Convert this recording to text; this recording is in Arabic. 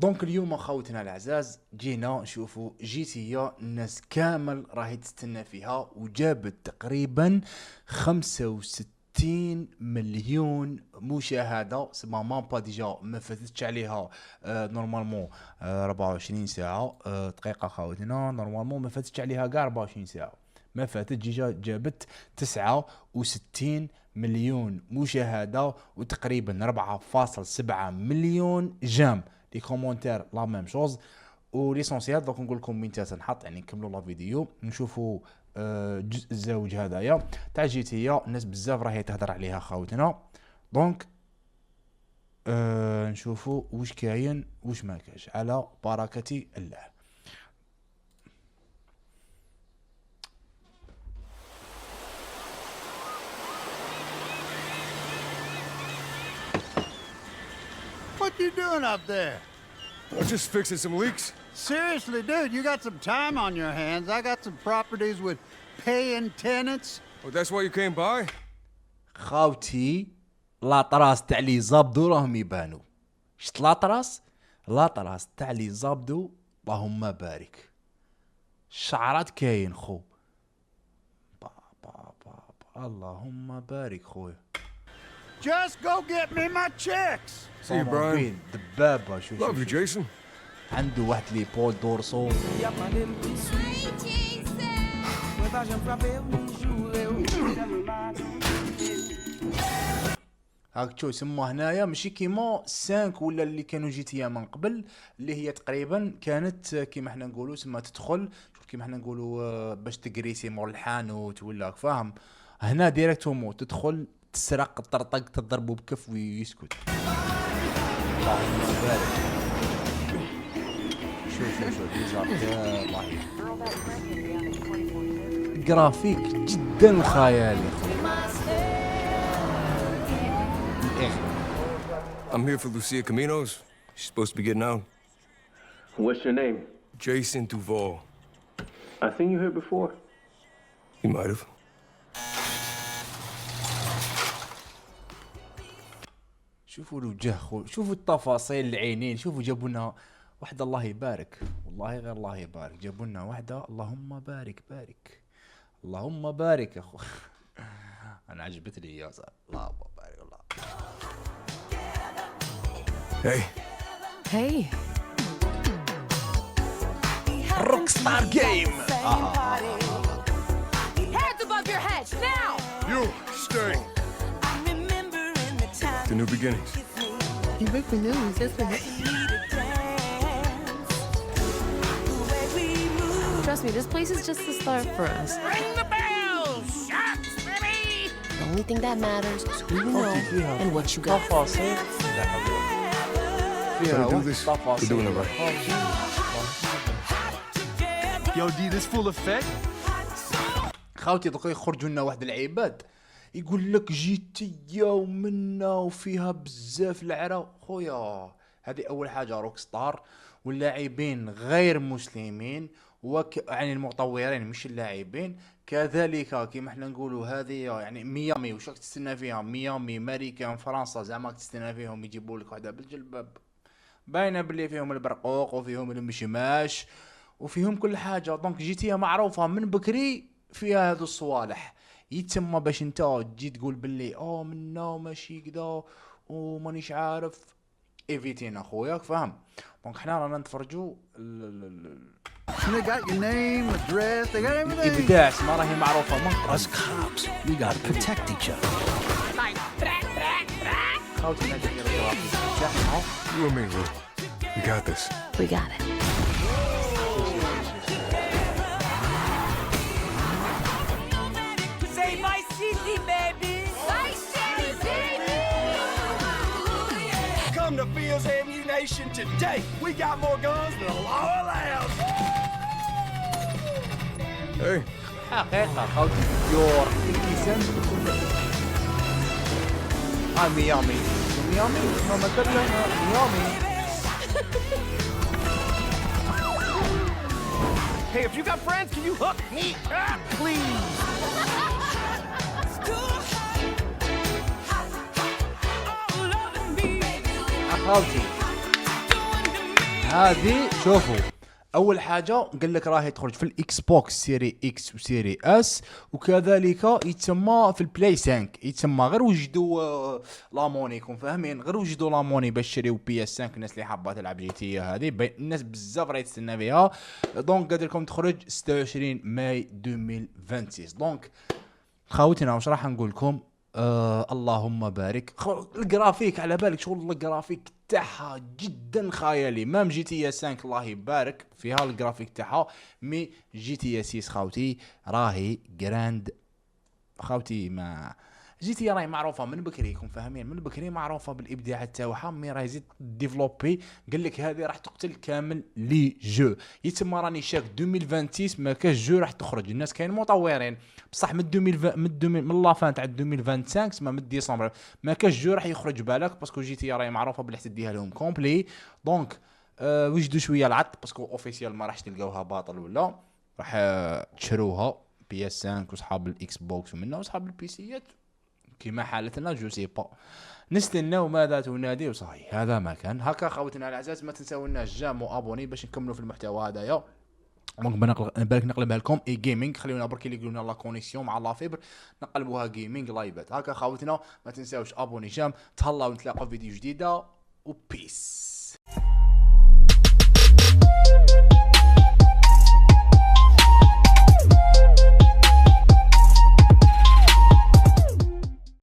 دونك اليوم خوتنا العزاز جينا نشوفوا GTA الناس كامل راهي تستنى فيها، وجابت تقريبا 65 مليون مشاهدة. سما با ديجا ما فاتتش عليها نورمالمون 24 ساعة دقيقة خوتنا، نورمالمون ما فاتتش عليها كاع 24 ساعة، ما فاتت. جابت 69 مليون مشاهدة وتقريبا 4.7 مليون جام. لي كومونتير لا ميم شوز وليسونسيال. دونك نقول لكم وين تنحط، يعني نكملوا لا فيديو نشوفوا الجزء الزوج هذايا تاع GTA. الناس بزاف راهي تهضر عليها خاوتنا. دونك نشوفوا واش كاين واش ما كاش على بركة الله. What you doing up there? I'm just fixing some leaks. Seriously, dude, you got some time on your hands. I got some properties with paying tenants. Oh, that's why you came by? خاوتي لاطراس تاع لي زابدو راهم يبانو. شت لاطراس تاع لي زابدو اللهم بارك. الشعرات كاين خو با اللهم بارك خويا. Just go get me my checks. See you, Brian. دبابة. شوف Love you, Jason. عنده واحد لي بول دورسو. هاك تشوف يسموه هنايا ماشي كيما 5 ولا اللي كانوا GTA من قبل، اللي هي تقريبا كانت كيما حنا نقولوا تسمى تدخل شوف كيما حنا نقولوا باش تقريسي مور الحانوت ولا فاهم. هنا ديريكتومون تدخل تسرق تطرطق تضربوا بكف ويسكت. اللهم بارك. شوف الله جرافيك جدا خيالي. I'm here for Lucia Caminos. She's supposed to be getting out. What's your name? Jason Duval. I seen you here before. You might have. شوفوا الوجه خو، شوفوا التفاصيل العينين، شوفوا جابوا لنا واحدة الله يبارك، والله غير الله يبارك، جابوا لنا واحدة اللهم بارك اللهم بارك اخو. انا عجبتني يا زلمه اللهم بارك الله. Hey. روكستار جيم. Hands above your head now. You stay. The new beginnings. You make me nervous, isn't it? Trust me, this place is just the start for us. Ring the bell! Shots, baby! The only thing that matters is who you know and what you got. تفاصيل فيها Gotta do this. We're doing it right. Yo, D, this full effect? خاوتي دوكا يخرجوا لنا واحد العباد يقول لك GTA ومنا وفيها بزاف العرا خويا. هذه اول حاجه روك ستار واللاعبين غير مسلمين يعني المطورين مش اللاعبين كذلك كيما احنا نقولوا هذه يعني ميامي وش راك تستنى فيها؟ ميامي امريكا فرنسا زعما تستنى فيهم يجيبوا لك واحده بالجلباب باينه باللي فيهم البرقوق وفيهم المشماش وفيهم كل حاجه. دونك GTA معروفه من بكري فيها هذو الصوالح يتم باش انت تجي تقول باللي منا ماشي كدا ومانيش عارف ايفيتين اخوياك فاهم. دونك حنا رانا نتفرجوا They got your name, address, they got everything. الابداع ما راهي معروفه من قبل. Us cops, we gotta protect each other. خاوتي نادي You and me, Lou. We got this. We got it. Say Vice City, baby! Vice City, baby! Come to Fields Ammunition today. We got more guns than the law allows. Hey. حقيقه خاوتي ديور الكيسان ميامي ما مثلا ميامي. Hey, if you got friends, can you hook me up, please? خاوتي هذه شوفوا اول حاجه قال لك راهي تخرج في الاكس بوكس سيري اكس وسيري اس، وكذلك يتسمى في البلاي 5 يتسمى. غير وجدوا لاموني يكون فاهمين، غير وجدوا لاموني باش تشريو بي اس 5 الناس اللي حابه تلعب جي تي هذه الناس بزاف راهي تستنى بها. دونك قادر لكم تخرج 26 ماي 2026. دونك خاوتنا واش راح نقول لكم؟ اللهم بارك. الجرافيك على بالك شغل الجرافيك تاعها جدا خيالي. مام جي تي اس 5 الله يبارك فيها الجرافيك تاعها، مي جي تي اس 6 خاوتي راهي جراند خاوتي. ما جي تي راهي معروفه من بكري يكون فاهمين، من بكري معروفه بالابداع تاعها، مي راهي زيد ديفلوبي. قال لك هذه راح تقتل كامل لي جو. يتم راني شاك 2026 ما كاش جو راح تخرج. الناس كاين مطورين بصح من 2020 من لافان تاع 2025 ما من ديسمبر ما كاش جو راح يخرج بالك، باسكو جي تي راهي معروفه باللي تديها لهم كومبلي. دونك وجدوا شويه العط، باسكو اوفيسيال ما راحش تلقاوها باطل ولا راح تشروها بي اس 5 وصحاب الاكس بوكس ومنها وصحاب البي سيات كيما حالتنا. جو سي با نستناو ماذا تنادي وصحيح. هذا ما كان هكا خوتنا الاعزاء. ما تنساوناش جامو ابوني باش نكملوا في المحتوى هذايا. دونك بالك نقلبها لكم اي جيمنج. خليونا برك اللي يقولوا لنا لا كونيكسيون مع لا فيبر نقلبوها جيمنج لايفات. هكا خوتنا ما تنساوش ابوني جام. تهلاو نتلاقاو فيديو جديده وبيس.